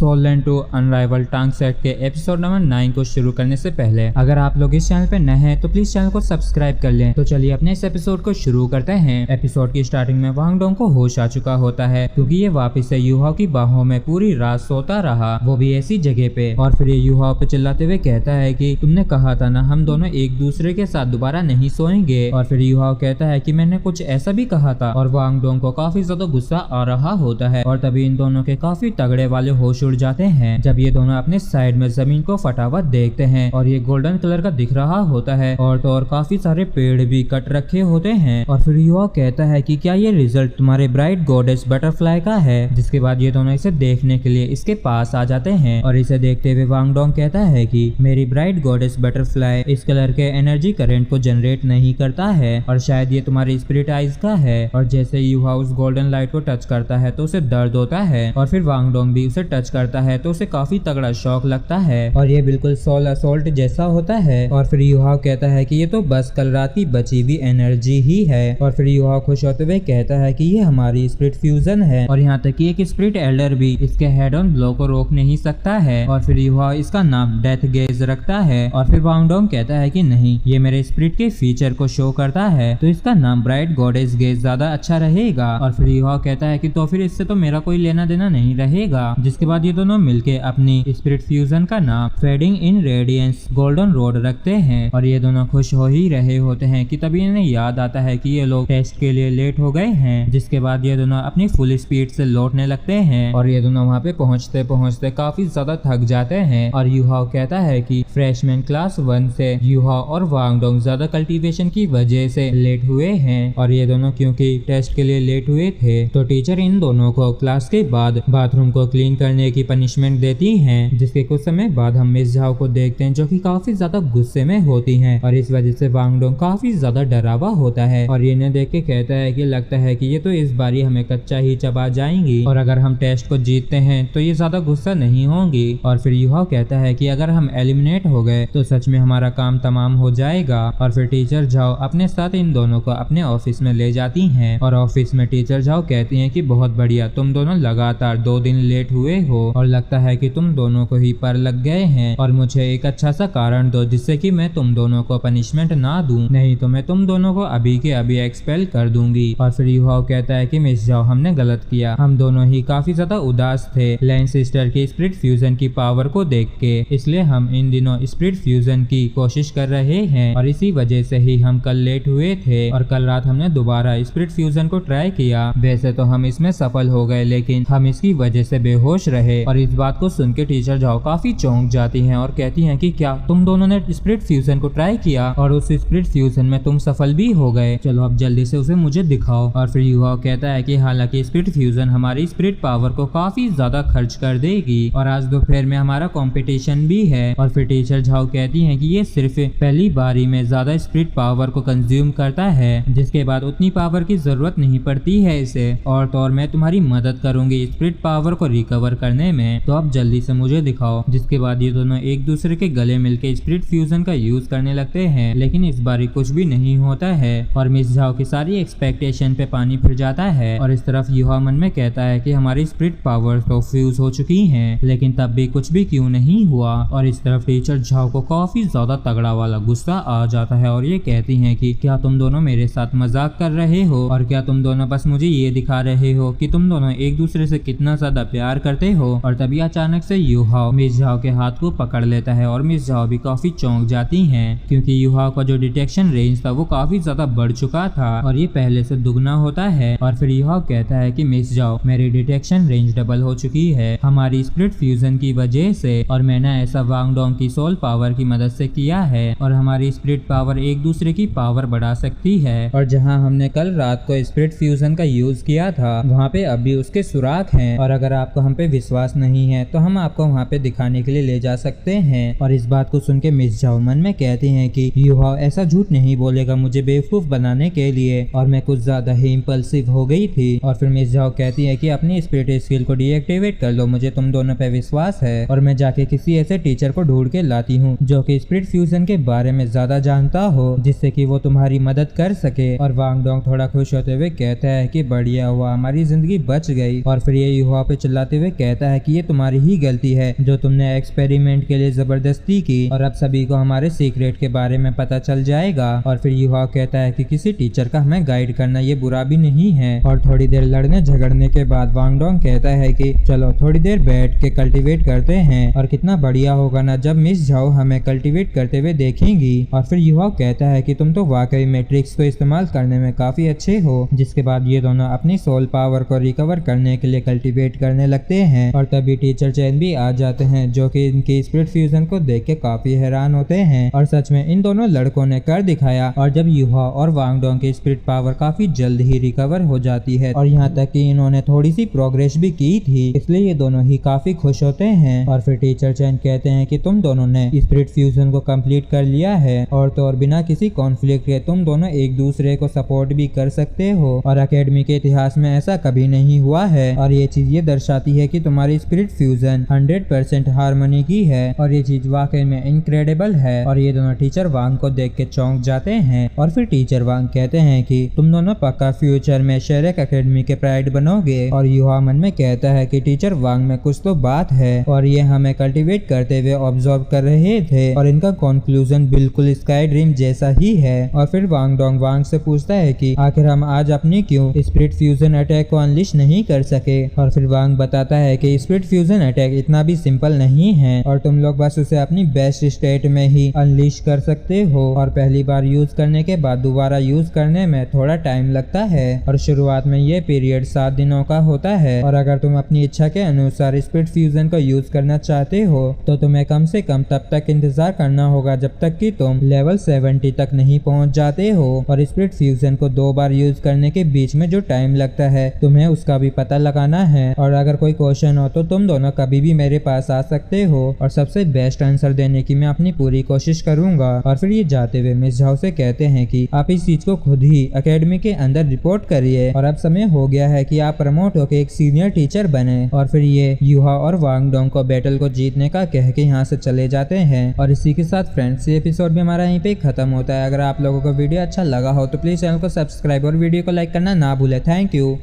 Soul land 2 अनराइवल टांग set के episode number 9 को शुरू करने से पहले अगर आप लोग इस चैनल पे नए हैं तो प्लीज चैनल को सब्सक्राइब कर लें। तो चलिए अपने इस एपिसोड को शुरू करते हैं। एपिसोड की स्टार्टिंग में वांग डोंग को होश आ चुका होता है क्योंकि ये वापस से यूहाओ की बाहों में पूरी रात सोता रहा, वो भी ऐसी जगह पे। और फिर ये यूहाओ पे चिल्लाते हुए कहता है कि तुमने कहा था ना हम दोनों एक दूसरे के साथ दोबारा नहीं सोएंगे। और फिर यूहाओ कहता है कि मैंने कुछ ऐसा भी कहा था। और वांग डोंग को काफी ज्यादा गुस्सा आ रहा होता है और तभी इन दोनों के काफी तगड़े वाले होश उड़ जाते हैं जब ये दोनों अपने साइड में जमीन को फटा हुआ देखते हैं और ये गोल्डन कलर का दिख रहा होता है। और तो और काफी सारे पेड़ भी कट रखे होते हैं। और फिर युवा कहता है कि क्या ये रिजल्ट तुम्हारे ब्राइट गॉडेस बटरफ्लाई का है। जिसके बाद ये दोनों इसे देखने के लिए इसके पास आ जाते हैं और इसे देखते हुए वांग डोंग कहता है कि मेरी ब्राइट गॉडेस बटरफ्लाई इस कलर के एनर्जी करंट को जनरेट नहीं करता है और शायद ये तुम्हारी स्पिरिट आइज का है। और जैसे युवा उस गोल्डन लाइट को टच करता है तो उसे दर्द होता है और फिर वांग डोंग भी उसे टच करता है तो उसे काफी तगड़ा शॉक लगता है और ये बिल्कुल सोल असॉल्ट जैसा होता है। और फिर युहाओ कहता है कि ये तो बस कल रात की बची हुई एनर्जी ही है। और फिर युहाओ खुश होते हुए कहता है कि ये हमारी स्पिरिट फ्यूजन है और यहाँ तक कि एक स्पिरिट एल्डर भी इसके हेड ऑन ब्लो को रोक नहीं सकता है। और फिर युहाओ इसका नाम डेथ गेज रखता है। और फिर वांग डोंग कहता है कि नहीं, ये मेरे स्पिरिट के फीचर को शो करता है तो इसका नाम ब्राइट गॉडेस गेज ज्यादा अच्छा रहेगा। और फिर युहाओ कहता है कि तो फिर इससे तो मेरा कोई लेना देना नहीं रहेगा। जिसके बाद ये दोनों मिलके अपनी स्पिरिट फ्यूजन का नाम फेडिंग इन रेडियंस गोल्डन रोड रखते हैं। और ये दोनों खुश हो ही रहे होते हैं कि तभी इन्हें याद आता है कि ये लोग टेस्ट के लिए लेट हो गए हैं। जिसके बाद ये दोनों अपनी फुल स्पीड से लौटने लगते हैं और ये दोनों वहाँ पे पहुँचते पहुँचते काफी ज्यादा थक जाते हैं। और युहाओ कहता है कि फ्रेशमैन क्लास 1 से युहाओ और वांग डोंग ज्यादा कल्टीवेशन की वजह से लेट हुए हैं। और ये दोनों क्योंकि टेस्ट के लिए लेट हुए थे तो टीचर इन दोनों को क्लास के बाद बाथरूम को क्लीन करने की पनिशमेंट देती हैं। जिसके कुछ समय बाद हम मिस झाओ को देखते हैं जो कि काफी ज्यादा गुस्से में होती हैं और इस वजह से वांग डोंग काफी ज्यादा डरावा होता है और इन्हें देख के कहता है कि लगता है कि ये तो इस बारी हमें कच्चा ही चबा जाएंगी और अगर हम टेस्ट को जीतते हैं तो ये ज्यादा गुस्सा नहीं होंगी। और फिर युहाओ कहता है कि अगर हम एलिमिनेट हो गए तो सच में हमारा काम तमाम हो जाएगा। और फिर टीचर झाओ अपने साथ इन दोनों को अपने ऑफिस में ले जाती हैं और ऑफिस में टीचर झाओ कहती हैं कि बहुत बढ़िया, तुम दोनों लगातार 2 दिन लेट हुए हो और लगता है कि तुम दोनों को ही पर लग गए हैं और मुझे एक अच्छा सा कारण दो जिससे कि मैं तुम दोनों को पनिशमेंट ना दूं, नहीं तो मैं तुम दोनों को अभी के अभी एक्सपेल कर दूंगी। और फिर युहाओ कहता है कि मिस झाओ हमने गलत किया, हम दोनों ही काफी ज्यादा उदास थे लैन सिस्टर की स्पिरिट फ्यूजन की पावर को देख के, इसलिए हम इन दिनों स्पिरिट फ्यूजन की कोशिश कर रहे हैं और इसी वजह से ही हम कल लेट हुए थे। और कल रात हमने दोबारा स्पिरिट फ्यूजन को ट्राई किया, वैसे तो हम इसमें सफल हो गए लेकिन हम इसकी वजह से बेहोश रहे। और इस बात को सुन के टीचर झाओ काफी चौंक जाती हैं और कहती हैं कि क्या तुम दोनों ने स्पिरिट फ्यूजन को ट्राई किया और उस स्पिरिट फ्यूजन में तुम सफल भी हो गए, चलो अब जल्दी से उसे मुझे दिखाओ। और फिर युहाओ कहता है कि हालांकि स्पिरिट फ्यूजन हमारी स्पिरिट पावर को काफी ज्यादा खर्च कर देगी और आज दोपहर में हमारा कंपटीशन भी है। और फिर टीचर झाओ कहती हैं कि ये सिर्फ पहली बारी में ज्यादा स्पिरिट पावर को कंज्यूम करता है, जिसके बाद उतनी पावर की जरूरत नहीं पड़ती है इसे। और तो और मैं तुम्हारी मदद करूंगी स्पिरिट पावर को रिकवर करने में, तो अब जल्दी से मुझे दिखाओ। जिसके बाद ये दोनों एक दूसरे के गले मिलके स्पिरिट फ्यूजन का यूज करने लगते हैं लेकिन इस बारी कुछ भी नहीं होता है और मिस झाओ की सारी एक्सपेक्टेशन पे पानी फिर जाता है। और इस तरफ युहाओ मन में कहता है कि हमारी स्पिरिट पावर तो फ्यूज हो चुकी हैं लेकिन तब भी कुछ भी क्यों नहीं हुआ। और इस तरफ टीचर झाओ को काफी ज्यादा तगड़ा वाला गुस्सा आ जाता है और ये कहती हैं कि क्या तुम दोनों मेरे साथ मजाक कर रहे हो और क्या तुम दोनों बस मुझे ये दिखा रहे हो कि तुम दोनों एक दूसरे से कितना ज्यादा प्यार करते हो। और तभी अचानक से युहाओ मिस झाओ के हाथ को पकड़ लेता है और मिस झाओ भी काफी चौंक जाती हैं क्योंकि युहाओ का जो डिटेक्शन रेंज था वो काफी ज्यादा बढ़ चुका था और ये पहले से दुगना होता है। और फिर युहाओ कहता है कि मिस झाओ मेरी डिटेक्शन रेंज डबल हो चुकी है हमारी स्पिरिट फ्यूजन की वजह से और मैंने ऐसा वांग डोंग की सोल पावर की मदद से किया है और हमारी स्पिरिट पावर एक दूसरे की पावर बढ़ा सकती है। और जहां हमने कल रात को स्पिरिट फ्यूजन का यूज किया था वहां पे अभी उसके सुराख हैं और अगर आपको हम पे विश्वास नहीं है तो हम आपको वहां पे दिखाने के लिए ले जा सकते हैं। और इस बात को सुन के मिस झाओ मन में कहती हैं कि युहाओ ऐसा झूठ नहीं बोलेगा मुझे बेवकूफ बनाने के लिए और मैं कुछ ज्यादा ही इम्पल्सिव हो गई थी। और फिर मिस झाओ कहती है कि अपनी स्पिरिट स्किल को डीएक्टिवेट कर लो, मुझे तुम दोनों पे विश्वास है और मैं जाके किसी ऐसे टीचर को ढूंढ के लाती हूँ जो कि स्पिरिट फ्यूजन के बारे में ज्यादा जानता हो जिससे कि वो तुम्हारी मदद कर सके। और वांग डोंग थोड़ा खुश होते हुए कहता है कि बढ़िया हुआ हमारी जिंदगी बच गई। और फिर ये युहाओ पे चिल्लाते हुए कहता है कि ये तुम्हारी ही गलती है जो तुमने एक्सपेरिमेंट के लिए जबरदस्ती की और अब सभी को हमारे सीक्रेट के बारे में पता चल जाएगा। और फिर युवा कहता है कि किसी टीचर का हमें गाइड करना ये बुरा भी नहीं है। और थोड़ी देर लड़ने झगड़ने के बाद वांग डोंग कहता है कि चलो थोड़ी देर बैठ के कल्टीवेट करते हैं और कितना बढ़िया होगा ना जब मिस झाओ हमें कल्टीवेट करते हुए देखेंगी। और फिर युवा कहता है कि तुम तो वाकई में ट्रिक्स को इस्तेमाल करने में काफी अच्छे हो। जिसके बाद ये दोनों अपनी सोल पावर को रिकवर करने के लिए कल्टीवेट करने लगते हैं। और तभी टीचर चैन भी आ जाते हैं जो कि इनकी स्पिरिट फ्यूजन को देख के काफी हैरान होते हैं। और सच में इन दोनों लड़कों ने कर दिखाया। और जब युवा और वांग डोंग की स्पिरिट पावर काफी जल्द ही रिकवर हो जाती है और यहाँ तक कि इन्होंने थोड़ी सी प्रोग्रेस भी की थी, इसलिए ये दोनों ही काफी खुश होते हैं। और फिर टीचर चैन कहते हैं कि तुम दोनों ने स्पिरिट फ्यूजन को कंप्लीट कर लिया है और तो और बिना किसी कॉन्फ्लिक्ट के तुम दोनों एक दूसरे को सपोर्ट भी कर सकते हो और एकेडमी के इतिहास में ऐसा कभी नहीं हुआ है। और ये चीज ये दर्शाती है कि तुम्हारी स्पिरिट फ्यूजन 100% हार्मनी की है और ये चीज वाकई में इनक्रेडिबल है। और ये दोनों टीचर वांग को देख के चौंक जाते हैं। और फिर टीचर वांग कहते हैं कि तुम दोनों पक्का फ्यूचर में शेरेक एकेडमी के प्राइड बनोगे। और युवा मन में कहता है कि टीचर वांग में कुछ तो बात है और ये हमें कल्टीवेट करते हुए ऑब्जर्व कर रहे थे और इनका कंक्लूजन बिल्कुल स्काई ड्रीम जैसा ही है। और फिर वांग डोंग वांग से पूछता है कि आखिर हम आज अपनी क्यों स्पिरिट फ्यूजन अटैक को अनलिश नहीं कर सके। और फिर वांग बताता है कि स्पिरिट फ्यूजन अटैक इतना भी सिंपल नहीं है और तुम लोग बस उसे अपनी बेस्ट स्टेट में ही अनलिश कर सकते हो और पहली बार यूज करने के बाद दोबारा यूज करने में थोड़ा टाइम लगता है और शुरुआत में ये पीरियड 7 दिनों का होता है। और अगर तुम अपनी इच्छा के अनुसार स्पिरिट फ्यूजन को यूज करना चाहते हो तो तुम्हें कम से कम तब तक इंतजार करना होगा जब तक कि तुम लेवल 70 तक नहीं पहुंच जाते हो। और स्पिरिट फ्यूजन को 2 बार यूज करने के बीच में जो टाइम लगता है तुम्हें उसका भी पता लगाना है। और अगर कोई क्वेश्चन हो तो तुम दोनों कभी भी मेरे पास आ सकते हो और सबसे बेस्ट आंसर देने की मैं अपनी पूरी कोशिश करूंगा। और फिर ये जाते हुए मिस झाओ से कहते हैं कि आप इस चीज को खुद ही एकेडमी के अंदर रिपोर्ट करिए और अब समय हो गया है कि आप प्रमोट होकर एक सीनियर टीचर बने। और फिर ये युहा और वांग डोंग को बैटल को जीतने का कह के यहाँ से चले जाते हैं। और इसी के साथ फ्रेंड्स ये एपिसोड भी हमारा यहीं पे खत्म होता है। अगर आप लोगों को वीडियो अच्छा लगा हो तो प्लीज चैनल को सब्सक्राइब और वीडियो को लाइक करना ना भूले। Thank you.